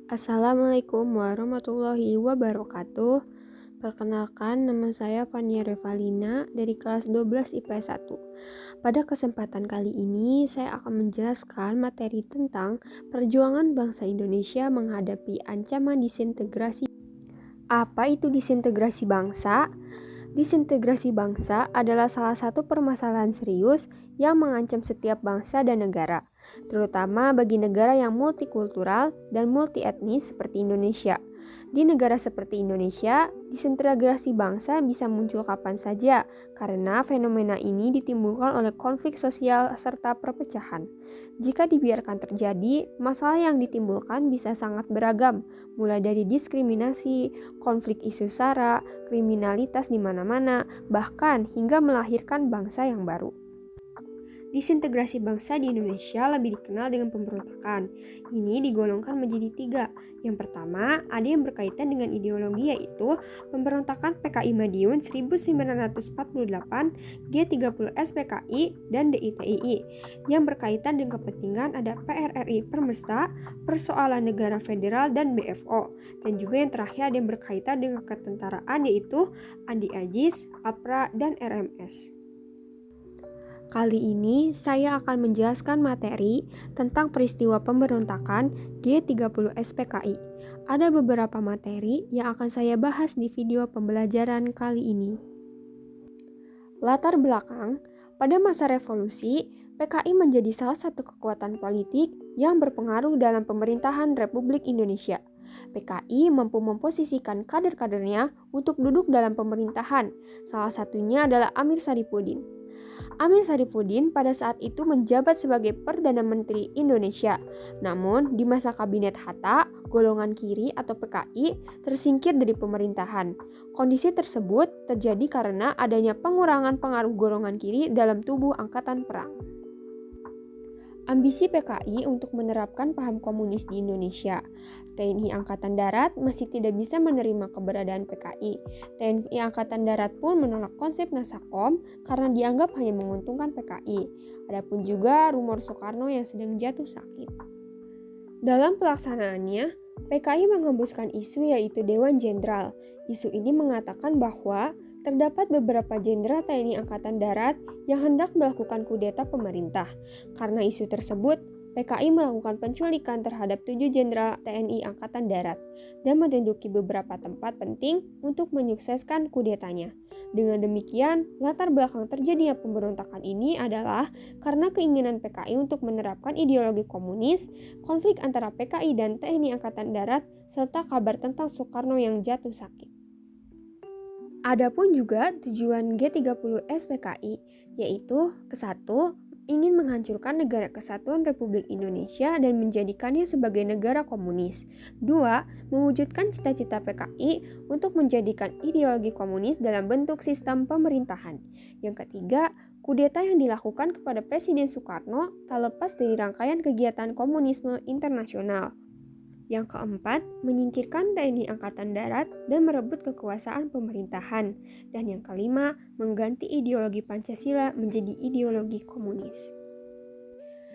Assalamualaikum warahmatullahi wabarakatuh. Perkenalkan, nama saya Fania Revalina dari kelas 12 IPS 1. Pada kesempatan kali ini, saya akan menjelaskan materi tentang perjuangan bangsa Indonesia menghadapi ancaman disintegrasi. Apa itu disintegrasi bangsa? Disintegrasi bangsa adalah salah satu permasalahan serius yang mengancam setiap bangsa dan negara, terutama bagi negara yang multikultural dan multietnis seperti Indonesia. Di negara seperti Indonesia, disintegrasi bangsa bisa muncul kapan saja karena fenomena ini ditimbulkan oleh konflik sosial serta perpecahan. Jika dibiarkan terjadi, masalah yang ditimbulkan bisa sangat beragam, mulai dari diskriminasi, konflik isu SARA, kriminalitas di mana-mana, bahkan hingga melahirkan bangsa yang baru. Disintegrasi bangsa di Indonesia lebih dikenal dengan pemberontakan. Ini digolongkan menjadi 3. Yang pertama, ada yang berkaitan dengan ideologi yaitu pemberontakan PKI Madiun 1948, G30S PKI, dan DITII. Yang berkaitan dengan kepentingan ada PRRI Permesta, Persoalan Negara Federal, dan BFO. Dan juga yang terakhir ada yang berkaitan dengan ketentaraan yaitu Andi Ajis, APRA, dan RMS. Kali ini saya akan menjelaskan materi tentang peristiwa pemberontakan G30S PKI. Ada beberapa materi yang akan saya bahas di video pembelajaran kali ini. Latar belakang, pada masa revolusi, PKI menjadi salah satu kekuatan politik yang berpengaruh dalam pemerintahan Republik Indonesia. PKI mampu memposisikan kader-kadernya untuk duduk dalam pemerintahan, salah satunya adalah Amir Syarifuddin. Amir Syarifuddin pada saat itu menjabat sebagai Perdana Menteri Indonesia. Namun, di masa Kabinet Hatta, golongan kiri atau PKI tersingkir dari pemerintahan. Kondisi tersebut terjadi karena adanya pengurangan pengaruh golongan kiri dalam tubuh angkatan perang. Ambisi PKI untuk menerapkan paham komunis di Indonesia. TNI Angkatan Darat masih tidak bisa menerima keberadaan PKI. TNI Angkatan Darat pun menolak konsep Nasakom karena dianggap hanya menguntungkan PKI. Adapun juga rumor Soekarno yang sedang jatuh sakit. Dalam pelaksanaannya, PKI menghembuskan isu yaitu Dewan Jenderal. Isu ini mengatakan bahwa terdapat beberapa jenderal TNI Angkatan Darat yang hendak melakukan kudeta pemerintah. Karena isu tersebut, PKI melakukan penculikan terhadap 7 jenderal TNI Angkatan Darat dan menduduki beberapa tempat penting untuk menyukseskan kudetanya. Dengan demikian, latar belakang terjadinya pemberontakan ini adalah karena keinginan PKI untuk menerapkan ideologi komunis, konflik antara PKI dan TNI Angkatan Darat, serta kabar tentang Soekarno yang jatuh sakit. Adapun juga tujuan G30S PKI, yaitu ke-1, ingin menghancurkan negara kesatuan Republik Indonesia dan menjadikannya sebagai negara komunis. 2, mewujudkan cita-cita PKI untuk menjadikan ideologi komunis dalam bentuk sistem pemerintahan. Yang ketiga, kudeta yang dilakukan kepada Presiden Soekarno tak lepas dari rangkaian kegiatan komunisme internasional. Yang keempat, menyingkirkan TNI Angkatan Darat dan merebut kekuasaan pemerintahan. Dan yang kelima, mengganti ideologi Pancasila menjadi ideologi komunis.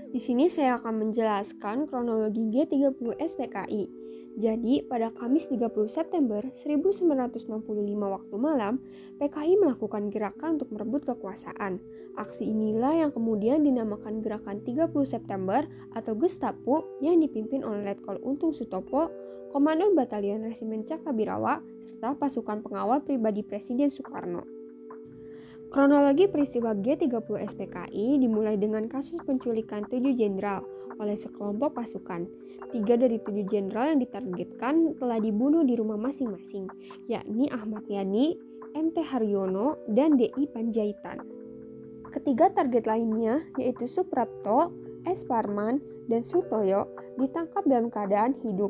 Di sini saya akan menjelaskan kronologi G30S PKI. Jadi, pada Kamis 30 September 1965 waktu malam, PKI melakukan gerakan untuk merebut kekuasaan. Aksi inilah yang kemudian dinamakan Gerakan 30 September atau Gestapo yang dipimpin oleh Letkol Untung Sutopo, Komandan Batalion Resimen Cakrabirawa, serta pasukan pengawal pribadi Presiden Soekarno. Kronologi peristiwa G30S PKI dimulai dengan kasus penculikan 7 jenderal oleh sekelompok pasukan. 3 dari 7 jenderal yang ditargetkan telah dibunuh di rumah masing-masing, yakni Ahmad Yani, MT Haryono, dan DI Panjaitan. Ketiga target lainnya, yaitu Suprapto, S. Parman, dan Sutoyo, ditangkap dalam keadaan hidup.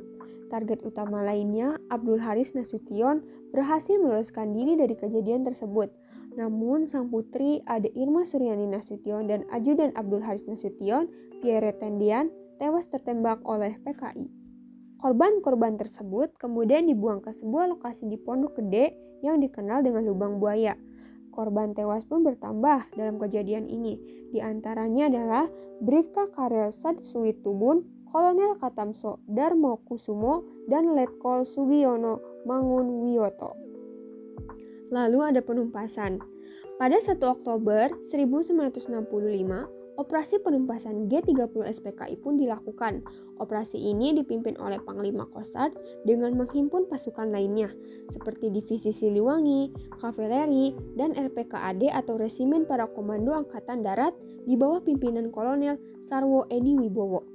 Target utama lainnya, Abdul Haris Nasution, berhasil meloloskan diri dari kejadian tersebut. Namun, sang putri Ade Irma Suryani Nasution dan ajudan Abdul Haris Nasution, Pierre Tendian, tewas tertembak oleh PKI. Korban-korban tersebut kemudian dibuang ke sebuah lokasi di Pondok Gede yang dikenal dengan Lubang Buaya. Korban tewas pun bertambah dalam kejadian ini. Di antaranya adalah Bribka Karel Sadsuit Tubun, Kolonel Katamso Darmokusumo, dan Letkol Sugiyono Mangunwiyoto. Lalu ada penumpasan. Pada 1 Oktober 1965, operasi penumpasan G30 SPKI pun dilakukan. Operasi ini dipimpin oleh Panglima Kostrad dengan menghimpun pasukan lainnya seperti Divisi Siliwangi, Kavaleri, dan RPKAD atau Resimen Para Komando Angkatan Darat di bawah pimpinan Kolonel Sarwo Edi Wibowo.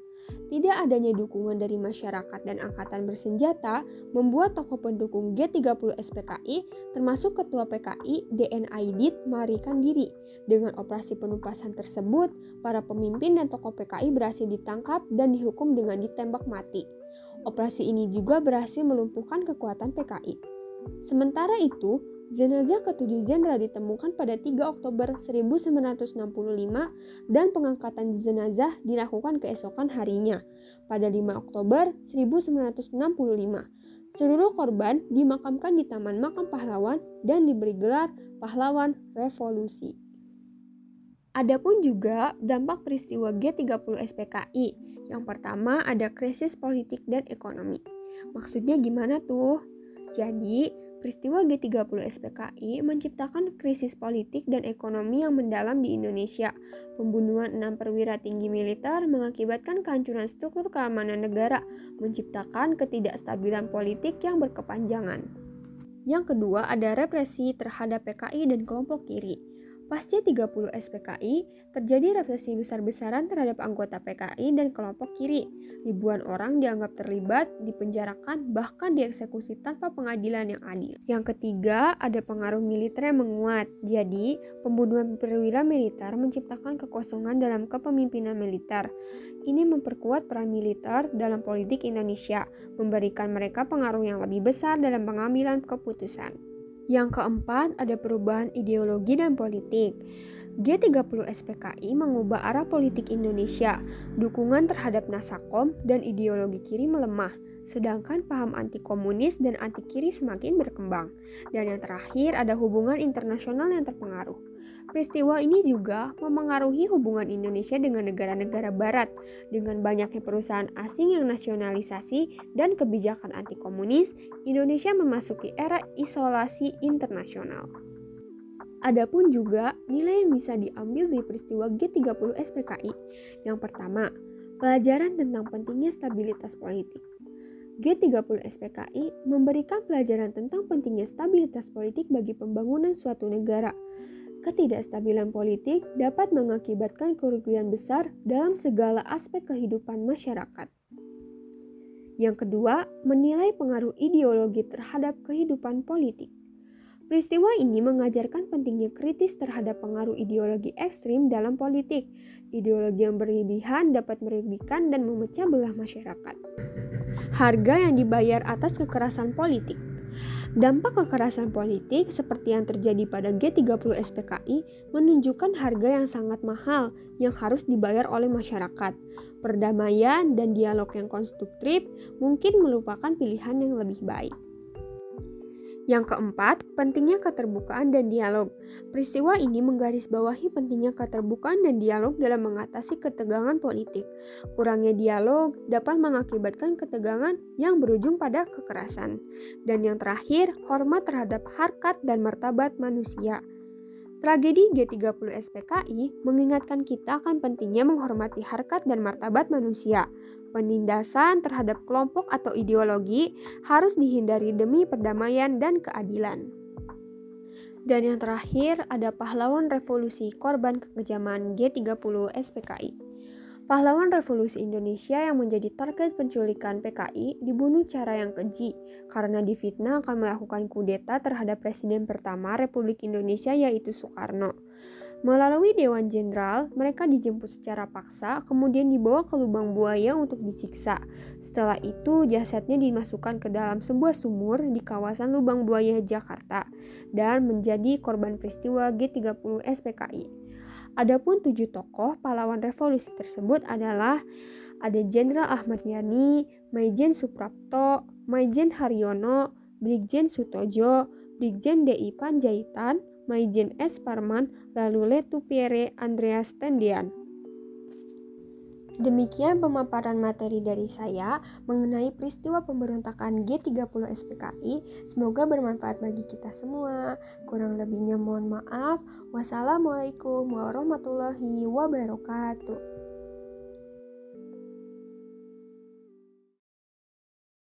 Tidak adanya dukungan dari masyarakat dan angkatan bersenjata membuat tokoh pendukung G30 SPKI termasuk Ketua PKI DN Aidit melarikan diri. Dengan operasi penumpasan tersebut, para pemimpin dan tokoh PKI berhasil ditangkap dan dihukum dengan ditembak mati. Operasi ini juga berhasil melumpuhkan kekuatan PKI. Sementara itu, jenazah ketujuh jenderal ditemukan pada 3 Oktober 1965 dan pengangkatan jenazah dilakukan keesokan harinya pada 5 Oktober 1965. Seluruh korban dimakamkan di Taman Makam Pahlawan dan diberi gelar Pahlawan Revolusi. Adapun juga dampak peristiwa G30 SPKI. Yang pertama ada krisis politik dan ekonomi. Maksudnya gimana tuh? Jadi, peristiwa G30 SPKI menciptakan krisis politik dan ekonomi yang mendalam di Indonesia. Pembunuhan 6 perwira tinggi militer mengakibatkan kehancuran struktur keamanan negara, menciptakan ketidakstabilan politik yang berkepanjangan. Yang kedua ada represi terhadap PKI dan kelompok kiri. Pasca 30 SPKI, terjadi represi besar-besaran terhadap anggota PKI dan kelompok kiri. Ribuan orang dianggap terlibat, dipenjarakan, bahkan dieksekusi tanpa pengadilan yang adil. Yang ketiga, ada pengaruh militer yang menguat. Jadi, pembunuhan perwira militer menciptakan kekosongan dalam kepemimpinan militer. Ini memperkuat peran militer dalam politik Indonesia, memberikan mereka pengaruh yang lebih besar dalam pengambilan keputusan. Yang keempat, ada perubahan ideologi dan politik. G30 SPKI mengubah arah politik Indonesia. Dukungan terhadap Nasakom dan ideologi kiri melemah, sedangkan paham anti-komunis dan anti-kiri semakin berkembang. Dan yang terakhir, ada hubungan internasional yang terpengaruh. Peristiwa ini juga memengaruhi hubungan Indonesia dengan negara-negara barat, dengan banyaknya perusahaan asing yang nasionalisasi dan kebijakan anti-komunis. Indonesia memasuki era isolasi internasional. Adapun juga nilai yang bisa diambil dari peristiwa G30 SPKI. Yang pertama, pelajaran tentang pentingnya stabilitas politik. G30 SPKI memberikan pelajaran tentang pentingnya stabilitas politik bagi pembangunan suatu negara. Ketidakstabilan politik dapat mengakibatkan kerugian besar dalam segala aspek kehidupan masyarakat. Yang kedua, menilai pengaruh ideologi terhadap kehidupan politik. Peristiwa ini mengajarkan pentingnya kritis terhadap pengaruh ideologi ekstrim dalam politik. Ideologi yang berlebihan dapat merugikan dan memecah belah masyarakat. Harga yang dibayar atas kekerasan politik. Dampak kekerasan politik seperti yang terjadi pada G30 SPKI menunjukkan harga yang sangat mahal yang harus dibayar oleh masyarakat. Perdamaian dan dialog yang konstruktif mungkin merupakan pilihan yang lebih baik. Yang keempat, pentingnya keterbukaan dan dialog. Peristiwa ini menggarisbawahi pentingnya keterbukaan dan dialog dalam mengatasi ketegangan politik. Kurangnya dialog dapat mengakibatkan ketegangan yang berujung pada kekerasan. Dan yang terakhir, hormat terhadap harkat dan martabat manusia. Tragedi G30 SPKI mengingatkan kita akan pentingnya menghormati harkat dan martabat manusia. Penindasan terhadap kelompok atau ideologi harus dihindari demi perdamaian dan keadilan. Dan yang terakhir ada pahlawan revolusi korban kekejaman G30 SPKI. Pahlawan revolusi Indonesia yang menjadi target penculikan PKI dibunuh cara yang keji karena difitnah akan melakukan kudeta terhadap Presiden pertama Republik Indonesia yaitu Soekarno. Melalui Dewan Jenderal, mereka dijemput secara paksa, kemudian dibawa ke lubang buaya untuk disiksa. Setelah itu, jasadnya dimasukkan ke dalam sebuah sumur di kawasan Lubang Buaya, Jakarta, dan menjadi korban peristiwa G30 SPKI. Adapun 7 tokoh pahlawan revolusi tersebut adalah ada Jenderal Ahmad Yani, Maijen Suprapto, Maijen Haryono, Brigjen Sutojo, Brigjen DI Panjaitan, Maijen S. Parman, lalu Letu Pierre Andreas Tendian. Demikian pemaparan materi dari saya mengenai peristiwa pemberontakan G30 SPKI. Semoga bermanfaat bagi kita semua. Kurang lebihnya mohon maaf. Wassalamualaikum warahmatullahi wabarakatuh.